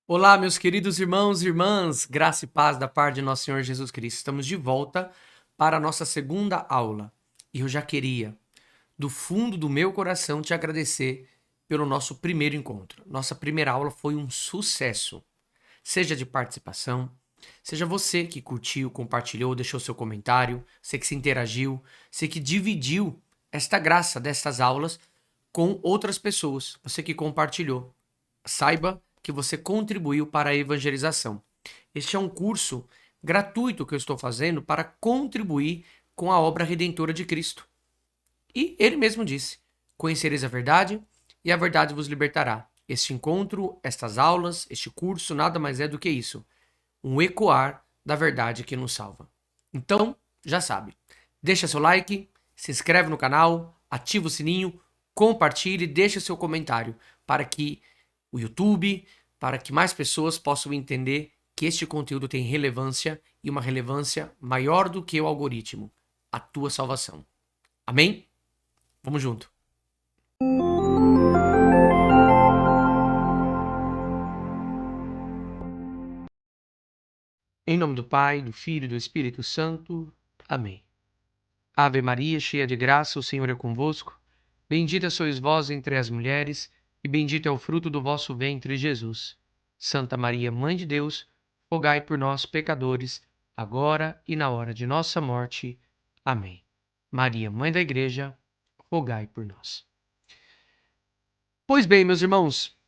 Olá, meus queridos irmãos e irmãs, graça e paz da parte de nosso Senhor Jesus Cristo. Estamos de volta para a nossa segunda aula e eu já queria, do fundo do meu coração, te agradecer pelo nosso primeiro encontro. Nossa primeira aula foi um sucesso, seja de participação, seja você que curtiu, compartilhou, deixou seu comentário, você que se interagiu, você que dividiu esta graça destas aulas com outras pessoas, você que compartilhou. Saiba que você contribuiu para a evangelização. Este é um curso gratuito que eu estou fazendo para contribuir com a obra redentora de Cristo. E ele mesmo disse: Conhecereis a verdade, e a verdade vos libertará. Este encontro, estas aulas, este curso, nada mais é do que isso: um ecoar da verdade que nos salva. Então, já sabe, deixa seu like, se inscreve no canal, ativa o sininho, compartilhe, deixa seu comentário para que o YouTube, para que mais pessoas possam entender que este conteúdo tem relevância e uma relevância maior do que o algoritmo, a tua salvação. Amém? Vamos junto. Em nome do Pai, do Filho e do Espírito Santo. Amém. Ave Maria, cheia de graça, o Senhor é convosco. Bendita sois vós entre as mulheres, e bendito é o fruto do vosso ventre, Jesus. Santa Maria, Mãe de Deus, rogai por nós, pecadores, agora e na hora de nossa morte. Amém. Maria, Mãe da Igreja, rogai por nós. Pois bem, meus irmãos,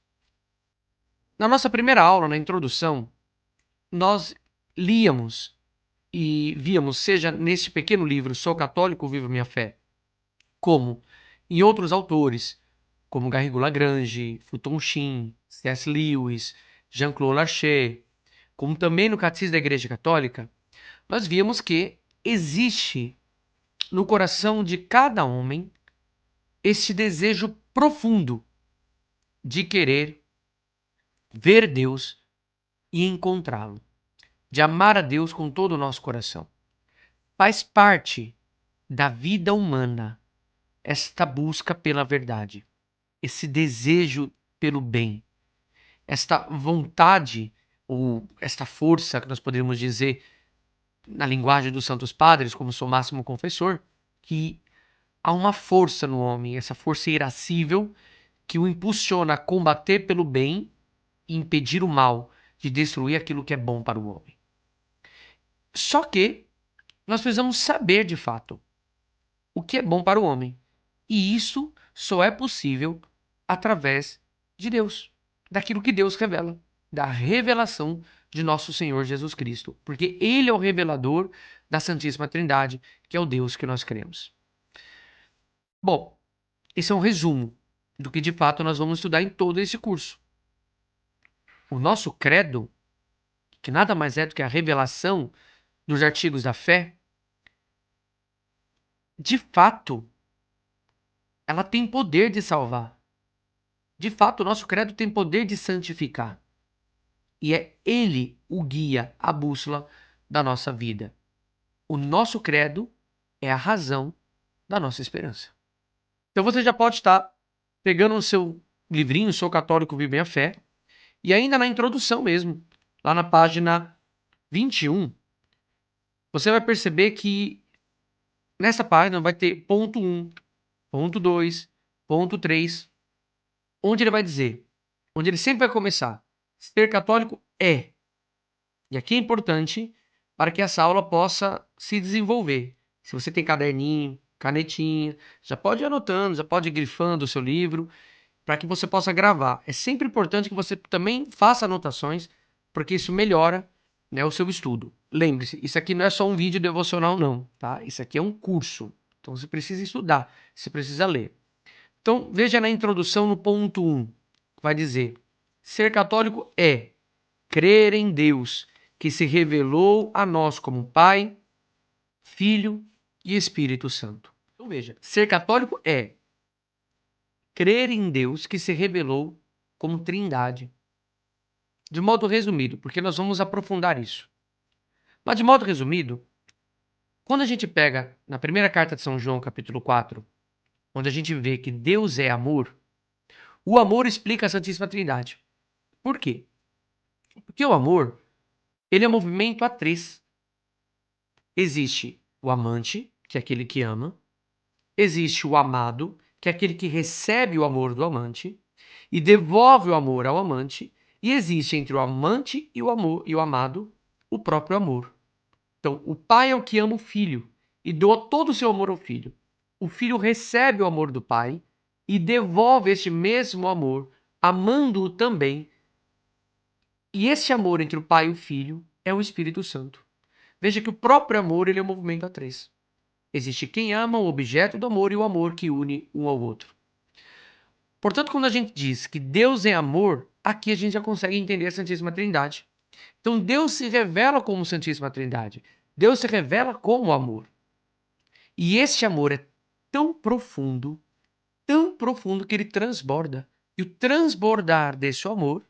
na nossa primeira aula, na introdução, nós líamos e víamos, seja neste pequeno livro, Sou Católico, Vivo Minha Fé, como em outros autores, como Garrigou Lagrange, Fulton Sheen, C.S. Lewis, Jean-Claude Larcher, como também no Catecismo da Igreja Católica, nós víamos que existe no coração de cada homem este desejo profundo de querer ver Deus e encontrá-lo, de amar a Deus com todo o nosso coração. Faz parte da vida humana esta busca pela verdade, esse desejo pelo bem, esta vontade ou esta força que nós poderíamos dizer na linguagem dos Santos Padres, como sou máximo confessor, que há uma força no homem, essa força irascível que o impulsiona a combater pelo bem e impedir o mal de destruir aquilo que é bom para o homem. Só que nós precisamos saber de fato o que é bom para o homem. E isso só é possível através de Deus, daquilo que Deus revela, da revelação de nosso Senhor Jesus Cristo, porque Ele é o revelador da Santíssima Trindade, que é o Deus que nós cremos. Bom, esse é um resumo do que de fato nós vamos estudar em todo esse curso. O nosso credo, que nada mais é do que a revelação dos artigos da fé, de fato, ela tem poder de salvar. De fato, o nosso credo tem poder de santificar. E é ele o guia, a bússola da nossa vida. O nosso credo é a razão da nossa esperança. Então você já pode estar pegando o seu livrinho, Sou Católico, Vivo Minha Fé, e ainda na introdução mesmo, lá na página 21, você vai perceber que nessa página vai ter ponto 1, ponto 2, ponto 3, onde ele vai dizer, onde ele sempre vai começar, ser católico é. E aqui é importante para que essa aula possa se desenvolver. Se você tem caderninho, canetinha, já pode ir anotando, já pode ir grifando o seu livro, para que você possa gravar. É sempre importante que você também faça anotações, porque isso melhora, né, o seu estudo. Lembre-se, isso aqui não é só um vídeo devocional, não, tá? Isso aqui é um curso. Então você precisa estudar, você precisa ler. Então, veja na introdução no ponto 1, vai dizer: ser católico é crer em Deus, que se revelou a nós como Pai, Filho e Espírito Santo. Então veja, ser católico é crer em Deus que se revelou como Trindade. De modo resumido, porque nós vamos aprofundar isso. Mas de modo resumido, quando a gente pega na primeira carta de São João, capítulo 4, onde a gente vê que Deus é amor, o amor explica a Santíssima Trindade. Por quê? Porque o amor, ele é movimento a três. Existe o amante, que é aquele que ama. Existe o amado, que é aquele que recebe o amor do amante e devolve o amor ao amante. E existe entre o amante e o amor e o amado o próprio amor. Então, o pai é o que ama o filho e doa todo o seu amor ao filho. O filho recebe o amor do pai e devolve este mesmo amor, amando-o também. E esse amor entre o pai e o filho é o Espírito Santo. Veja que o próprio amor ele é um movimento a três. Existe quem ama o objeto do amor e o amor que une um ao outro. Portanto, quando a gente diz que Deus é amor, aqui a gente já consegue entender a Santíssima Trindade. Então, Deus se revela como Santíssima Trindade. Deus se revela como amor. E este amor é tão profundo que ele transborda. E o transbordar desse amor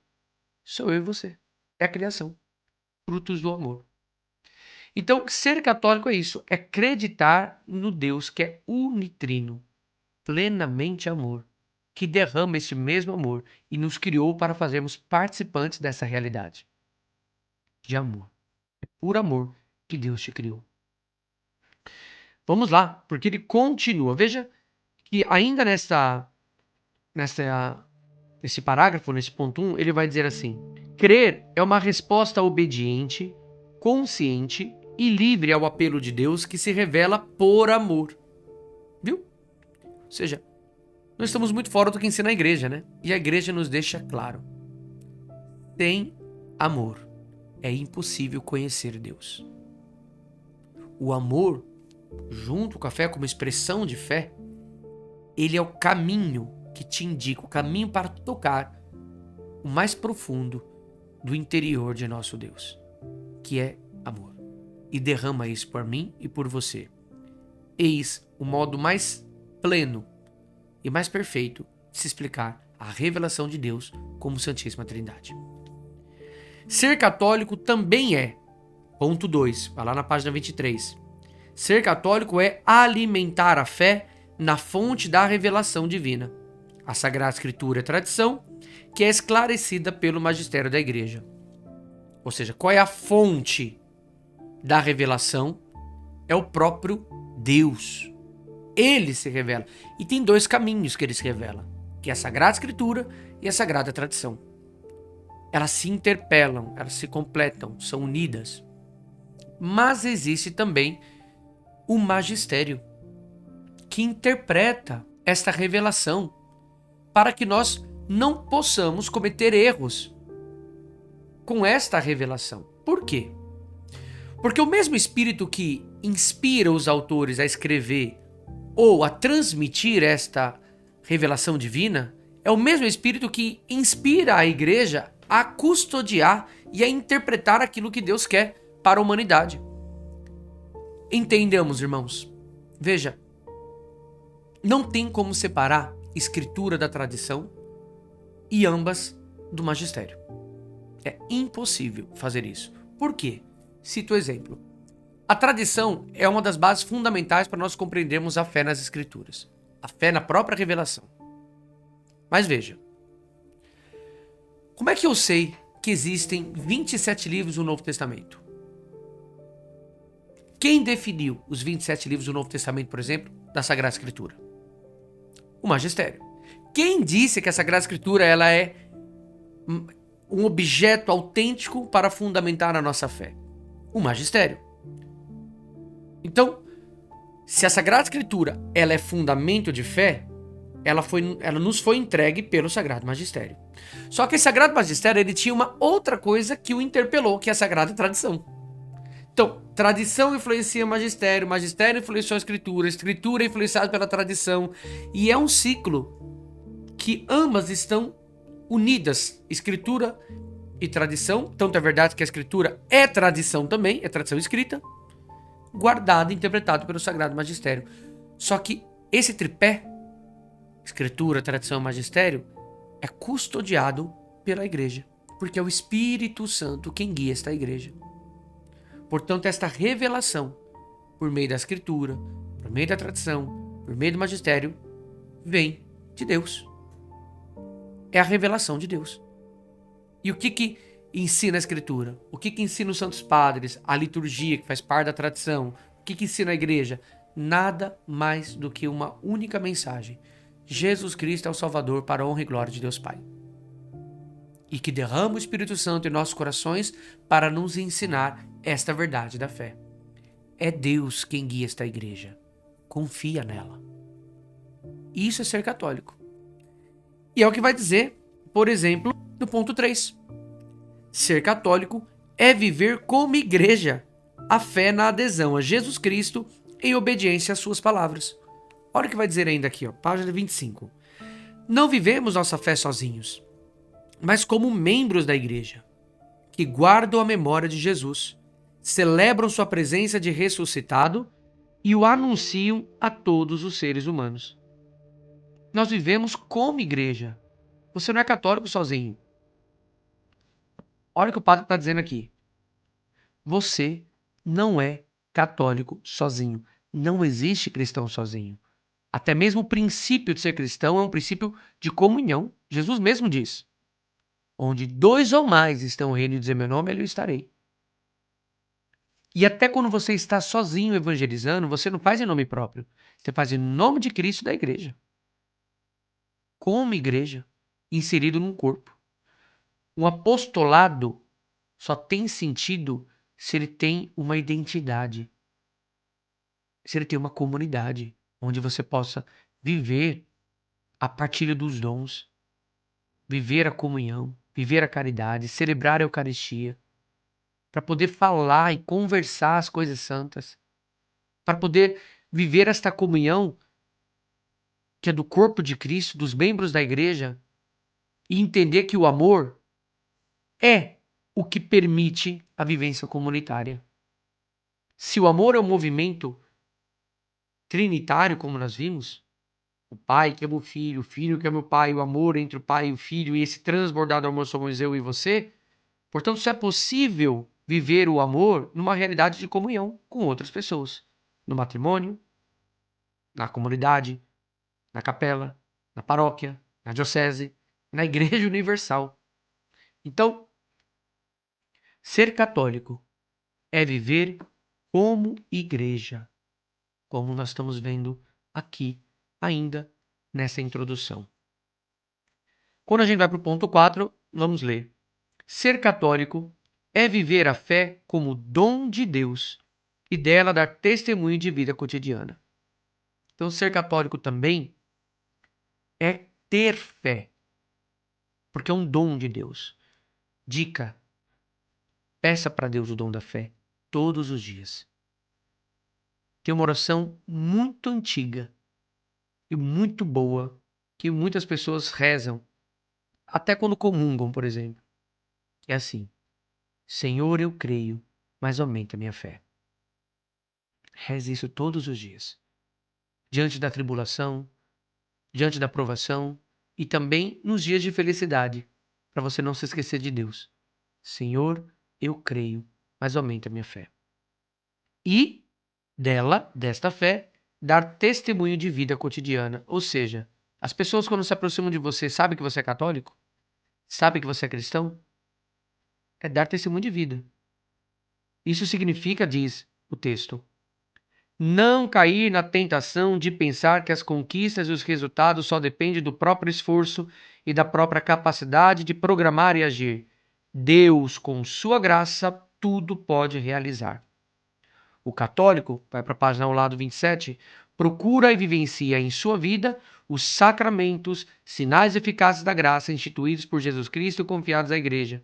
sou eu e você. É a criação. Frutos do amor. Então, ser católico é isso. É acreditar no Deus que é unitrino, plenamente amor, que derrama esse mesmo amor e nos criou para fazermos participantes dessa realidade de amor. É por amor que Deus te criou. Vamos lá, porque ele continua. Veja que ainda nesse parágrafo, nesse ponto 1, ele vai dizer assim: crer é uma resposta obediente, consciente e livre ao apelo de Deus que se revela por amor. Viu? Ou seja, nós estamos muito fora do que ensina a igreja, né? E a igreja nos deixa claro: sem amor é impossível conhecer Deus. O amor, junto com a fé, como expressão de fé, ele é o caminho que te indica, o caminho para tocar o mais profundo do interior de nosso Deus, que é amor. E derrama isso por mim e por você. Eis o modo mais pleno e mais perfeito de se explicar a revelação de Deus como Santíssima Trindade. Ser católico também é, ponto 2, vai lá na página 23. Ser católico é alimentar a fé na fonte da revelação divina. A Sagrada Escritura é tradição que é esclarecida pelo magistério da Igreja. Ou seja, qual é a fonte da revelação? É o próprio Deus. Ele se revela. E tem dois caminhos que ele se revela, que é a Sagrada Escritura e a Sagrada Tradição. Elas se interpelam, elas se completam, são unidas. Mas existe também o magistério, que interpreta esta revelação para que nós não possamos cometer erros com esta revelação. Por quê? Porque o mesmo Espírito que inspira os autores a escrever ou a transmitir esta revelação divina é o mesmo Espírito que inspira a Igreja a custodiar e a interpretar aquilo que Deus quer para a humanidade. Entendamos, irmãos. Veja, não tem como separar Escritura da tradição e ambas do magistério. É impossível fazer isso. Por quê? Cito o exemplo. A tradição é uma das bases fundamentais para nós compreendermos a fé nas Escrituras. A fé na própria revelação. Mas veja, como é que eu sei que existem 27 livros do Novo Testamento? Quem definiu os 27 livros do Novo Testamento, por exemplo, da Sagrada Escritura? O magistério. Quem disse que a Sagrada Escritura ela é um objeto autêntico para fundamentar a nossa fé? O magistério. Então, se a Sagrada Escritura ela é fundamento de fé, ela nos foi entregue pelo Sagrado Magistério. Só que esse Sagrado Magistério ele tinha uma outra coisa que o interpelou, que é a Sagrada Tradição. Então, tradição influencia magistério, magistério influenciou a escritura, escritura influenciada pela tradição, e é um ciclo que ambas estão unidas, escritura e tradição. Tanto é verdade que a escritura é tradição também, é tradição escrita, guardado e interpretado pelo Sagrado Magistério. Só que esse tripé, escritura, tradição e magistério, é custodiado pela igreja, porque é o Espírito Santo quem guia esta igreja. Portanto, esta revelação, por meio da escritura, por meio da tradição, por meio do magistério, vem de Deus. É a revelação de Deus. E o que ensina a Escritura? O que ensina os Santos Padres? A liturgia, que faz parte da tradição? O que ensina a igreja? Nada mais do que uma única mensagem. Jesus Cristo é o Salvador para a honra e glória de Deus Pai. E que derrama o Espírito Santo em nossos corações para nos ensinar esta verdade da fé. É Deus quem guia esta igreja. Confia nela. Isso é ser católico. E é o que vai dizer, por exemplo, no ponto 3. Ser católico é viver como igreja a fé na adesão a Jesus Cristo em obediência às suas palavras. Olha o que vai dizer ainda aqui, página 25. Não vivemos nossa fé sozinhos, mas como membros da igreja, que guardam a memória de Jesus, celebram sua presença de ressuscitado e o anunciam a todos os seres humanos. Nós vivemos como igreja. Você não é católico sozinho. Olha o que o padre está dizendo aqui. Você não é católico sozinho. Não existe cristão sozinho. Até mesmo o princípio de ser cristão é um princípio de comunhão. Jesus mesmo diz: onde 2 ou mais estão reunidos em dizer meu nome, ali eu estarei. E até quando você está sozinho evangelizando, você não faz em nome próprio. Você faz em nome de Cristo e da igreja. Como igreja, inserido num corpo. Um apostolado só tem sentido se ele tem uma identidade. Se ele tem uma comunidade onde você possa viver a partilha dos dons, viver a comunhão, viver a caridade, celebrar a Eucaristia, para poder falar e conversar as coisas santas, para poder viver esta comunhão que é do corpo de Cristo, dos membros da igreja, e entender que o amor é o que permite a vivência comunitária. Se o amor é um movimento trinitário, como nós vimos, o pai que ama o filho que ama o pai, o amor entre o pai e o filho, e esse transbordado amor somos eu e você, portanto, só é possível viver o amor numa realidade de comunhão com outras pessoas. No matrimônio, na comunidade, na capela, na paróquia, na diocese, na igreja universal. Então, ser católico é viver como igreja, como nós estamos vendo aqui ainda nessa introdução. Quando a gente vai para o ponto 4, vamos ler. Ser católico é viver a fé como dom de Deus e dela dar testemunho de vida cotidiana. Então, ser católico também é ter fé, porque é um dom de Deus. Dica: peça para Deus o dom da fé todos os dias. Tem uma oração muito antiga e muito boa que muitas pessoas rezam, até quando comungam, por exemplo. É assim: Senhor, eu creio, mas aumenta a minha fé. Reze isso todos os dias. Diante da tribulação, diante da provação e também nos dias de felicidade, para você não se esquecer de Deus. Senhor, eu creio, mas aumenta a minha fé. E desta fé, dar testemunho de vida cotidiana. Ou seja, as pessoas quando se aproximam de você sabem que você é católico? Sabem que você é cristão? É dar testemunho de vida. Isso significa, diz o texto, não cair na tentação de pensar que as conquistas e os resultados só dependem do próprio esforço e da própria capacidade de programar e agir. Deus, com sua graça, tudo pode realizar. O católico, vai para a página ao lado 27, procura e vivencia em sua vida os sacramentos, sinais eficazes da graça instituídos por Jesus Cristo e confiados à Igreja.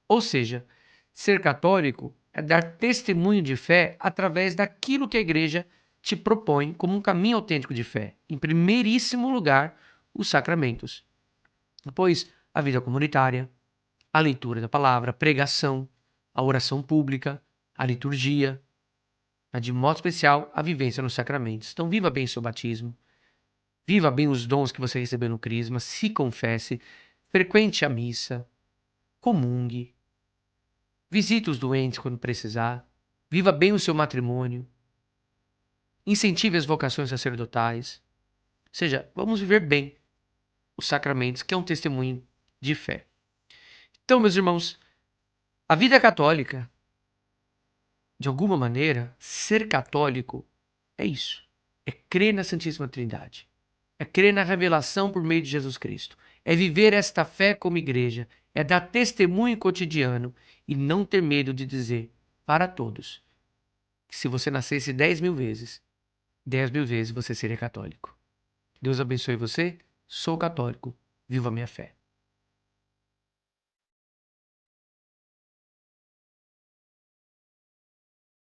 Ou seja, ser católico é dar testemunho de fé através daquilo que a Igreja te propõe como um caminho autêntico de fé. Em primeiríssimo lugar, os sacramentos. Depois, a vida comunitária, a leitura da palavra, a pregação, a oração pública, a liturgia, mas de modo especial a vivência nos sacramentos. Então viva bem seu batismo, viva bem os dons que você recebeu no crisma, se confesse, frequente a missa, comungue, visite os doentes quando precisar, viva bem o seu matrimônio, incentive as vocações sacerdotais. Ou seja, vamos viver bem os sacramentos, que é um testemunho de fé. Então, meus irmãos, A vida católica, de alguma maneira, ser católico é isso. É crer na Santíssima Trindade. É crer na revelação por meio de Jesus Cristo. É viver esta fé como igreja. É dar testemunho cotidiano e não ter medo de dizer para todos que se você nascesse 10.000 vezes, 10.000 vezes você seria católico. Deus abençoe você. Sou católico. Viva a minha fé.